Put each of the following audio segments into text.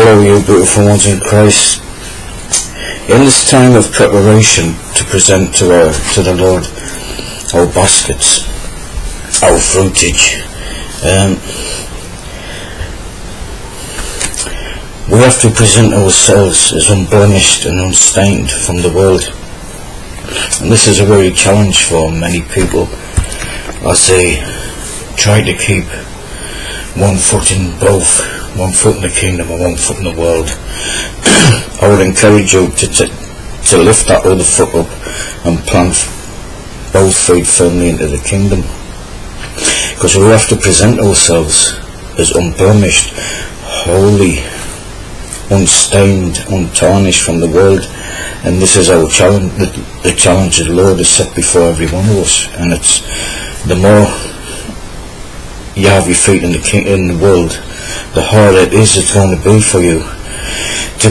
Hello, you beautiful ones in Christ. In this time of preparation to present to the Lord our baskets, our fruitage, we have to present ourselves as unblemished and unstained from the world. And this is a very challenge for many people as they try to keep one foot in both, one foot in the kingdom and one foot in the world. I would encourage you to lift that other foot up and plant both feet firmly into the kingdom, because we have to present ourselves as unblemished, holy, unstained, untarnished from the world. And this is our challenge, the challenge the Lord has set before every one of us. And it's the more you have your feet in the world, the harder it is it's going to be for you to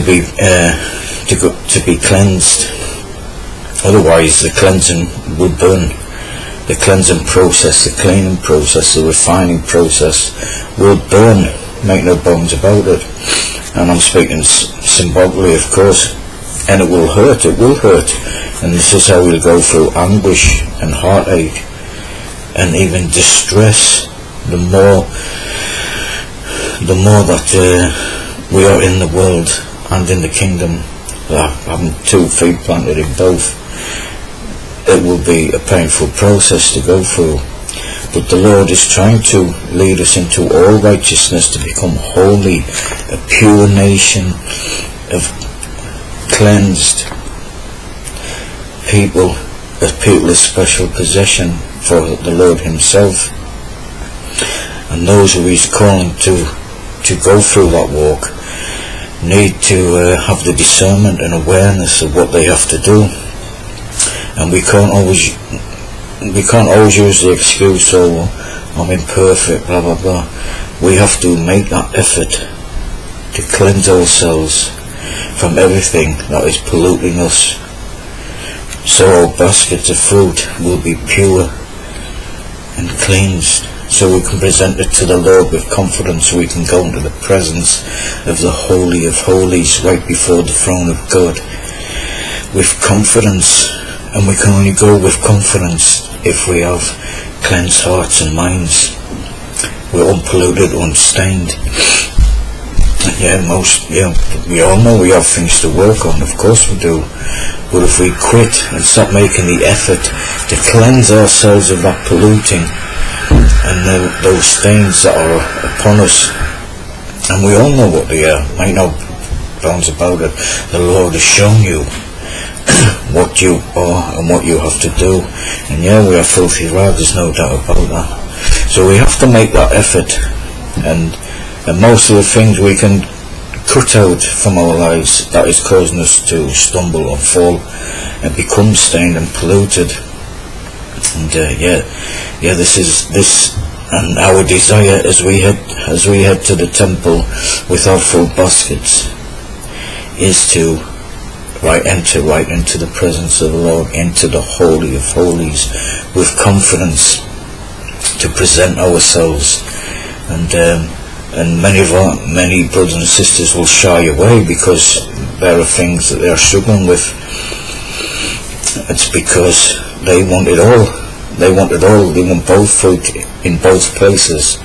be cleansed. Otherwise, the cleansing will burn. The cleansing process, the cleaning process, the refining process will burn. Make no bones about it. And I'm speaking symbolically, of course. And it will hurt. It will hurt. And this is how we'll go through anguish and heartache and even distress. The more that we are in the world and in the kingdom, having 2 feet planted in both, it will be a painful process to go through. But the Lord is trying to lead us into all righteousness, to become holy, a pure nation of cleansed people, a people of special possession for the Lord himself. And those who he's calling to go through that walk need to have the discernment and awareness of what they have to do. And we can't always use the excuse, oh, I'm imperfect, blah blah blah. We have to make that effort to cleanse ourselves from everything that is polluting us, so our baskets of fruit will be pure and cleansed, so we can present it to the Lord with confidence. We can go into the presence of the Holy of Holies, right before the throne of God, with confidence. And we can only go with confidence if we have cleansed hearts and minds. We're unpolluted, unstained. We all know we have things to work on, of course we do. But if we quit and stop making the effort to cleanse ourselves of that polluting and those stains that are upon us, and we all know what they are, make no bones about it, the Lord has shown you what you are and what you have to do. And we are filthy rags, there's no doubt about that. So we have to make that effort, and most of the things we can cut out from our lives that is causing us to stumble and fall and become stained and polluted. And this and our desire as we head to the temple with our full baskets is to enter right into the presence of the Lord, into the Holy of Holies, with confidence to present ourselves. And many brothers and sisters will shy away because there are things that they are struggling with. It's because they want it all. They want it all. They want both fruit in both places,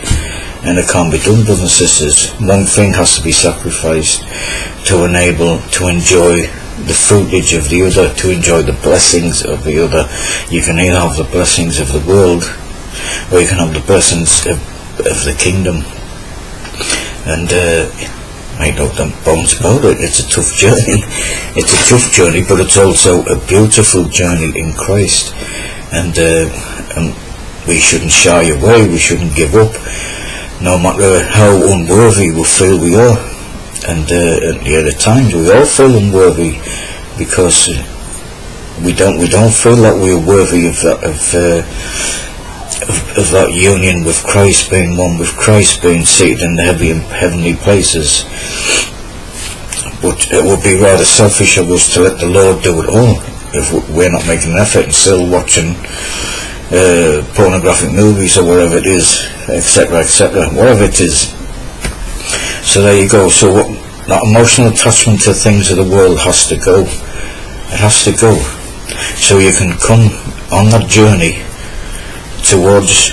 and it can't be done, brothers and sisters. One thing has to be sacrificed to enjoy the fruitage of the other, to enjoy the blessings of the other. You can either have the blessings of the world, or you can have the blessings of the kingdom. And make no bones about it, it's a tough journey. It's a tough journey, but it's also a beautiful journey in Christ. And we shouldn't shy away, we shouldn't give up, no matter how unworthy we feel we are. And at times we all feel unworthy, because we don't feel like we're worthy of that union with Christ, being one with Christ, being seated in the heavenly places. But it would be rather selfish of us to let the Lord do it all if we're not making an effort and still watching pornographic movies or whatever it is, etc., etc., whatever it is. So there you go. So That emotional attachment to things of the world has to go. It has to go. So you can come on that journey towards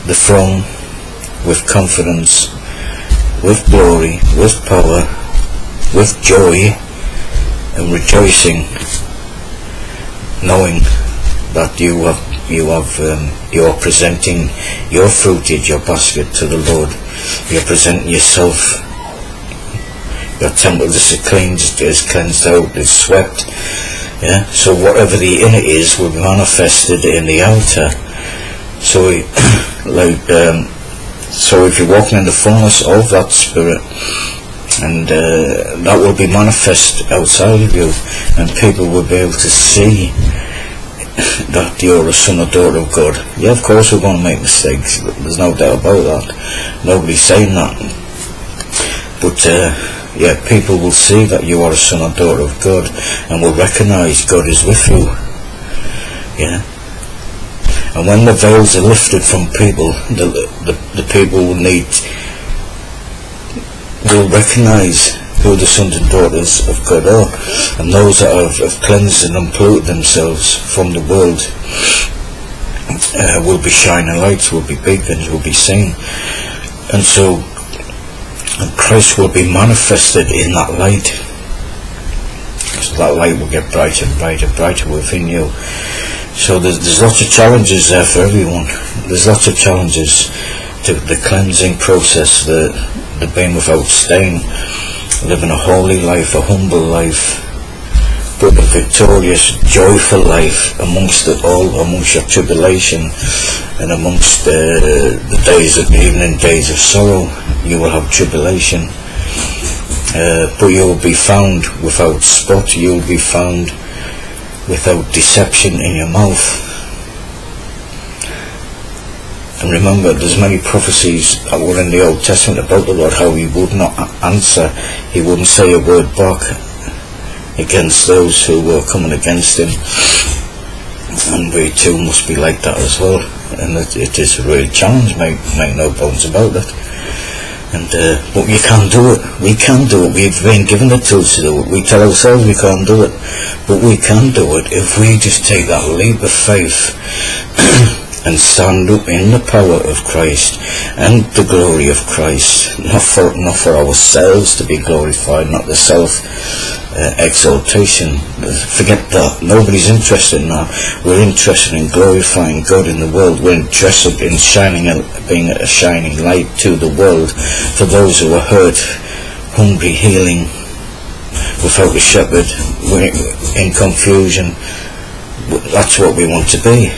the throne with confidence, with glory, with power, with joy and rejoicing, knowing that you are presenting your fruitage, your basket to the Lord. You're presenting yourself. Your temple is cleansed out, is swept. Yeah. So whatever the inner is will be manifested in the outer. So, so if you're walking in the fullness of that Spirit, and that will be manifest outside of you, and people will be able to see that you're a son or daughter of God. Yeah, of course we're going to make mistakes. There's no doubt about that. Nobody's saying that. But yeah, people will see that you are a son or daughter of God, and will recognize God is with you. Yeah. And when the veils are lifted from people, the people will recognize who the sons and daughters of God are, and those that have cleansed and unpolluted themselves from the world will be shining lights, will be beacons, will be seen. And so Christ will be manifested in that light. So that light will get brighter and brighter and brighter within you. So there's lots of challenges there for everyone. There's lots of challenges to the cleansing process, the being without stain, living a holy life, a humble life, but a victorious, joyful life amongst it all, amongst your tribulation and amongst the days of evening, days of sorrow. You will have tribulation, but you will be found without spot. You will be found without deception in your mouth. And remember, there's many prophecies that were in the Old Testament about the Lord, how he would not answer, he wouldn't say a word back against those who were coming against him. And we too must be like that as well. And it is a real challenge, make no bones about it. And but you can do it. We can do it. We've been given the tools to do it. We tell ourselves we can't do it, but we can do it if we just take that leap of faith and stand up in the power of Christ and the glory of Christ, not for ourselves to be glorified, not the self exaltation. Forget that. Nobody's interested in that. We're interested in glorifying God in the world. We're interested in being a shining light to the world for those who are hurt, hungry, healing, without a shepherd, in confusion. That's what we want to be.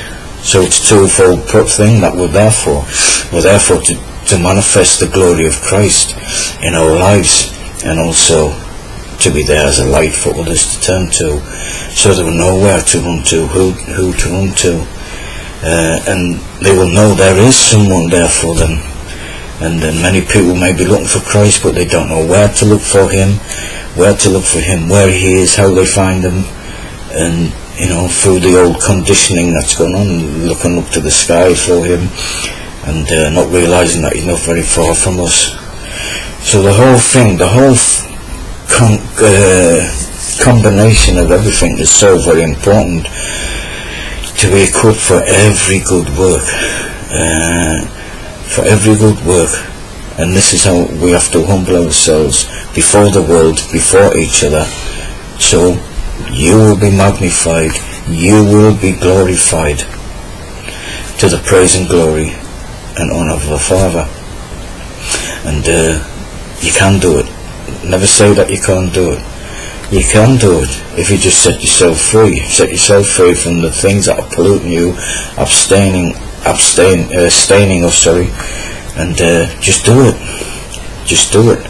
So it's a twofold thing that we're there for. We're there for to manifest the glory of Christ in our lives, and also to be there as a light for others to turn to, so they will know where to run to, who to run to, and they will know there is someone there for them. And then many people may be looking for Christ, but they don't know where to look for him, where he is, how they find him. And through the old conditioning that's going on, looking up to the sky for him, and not realizing that he's not very far from us. So the whole thing, the whole combination of everything is so very important to be equipped for every good work. For every good work. And this is how we have to humble ourselves before the world, before each other. So you will be magnified, you will be glorified, to the praise and glory and honor of the Father. And you can do it. Never say that you can't do it. You can do it if you just set yourself free. Set yourself free from the things that are polluting you, staining, and just do it. Just do it.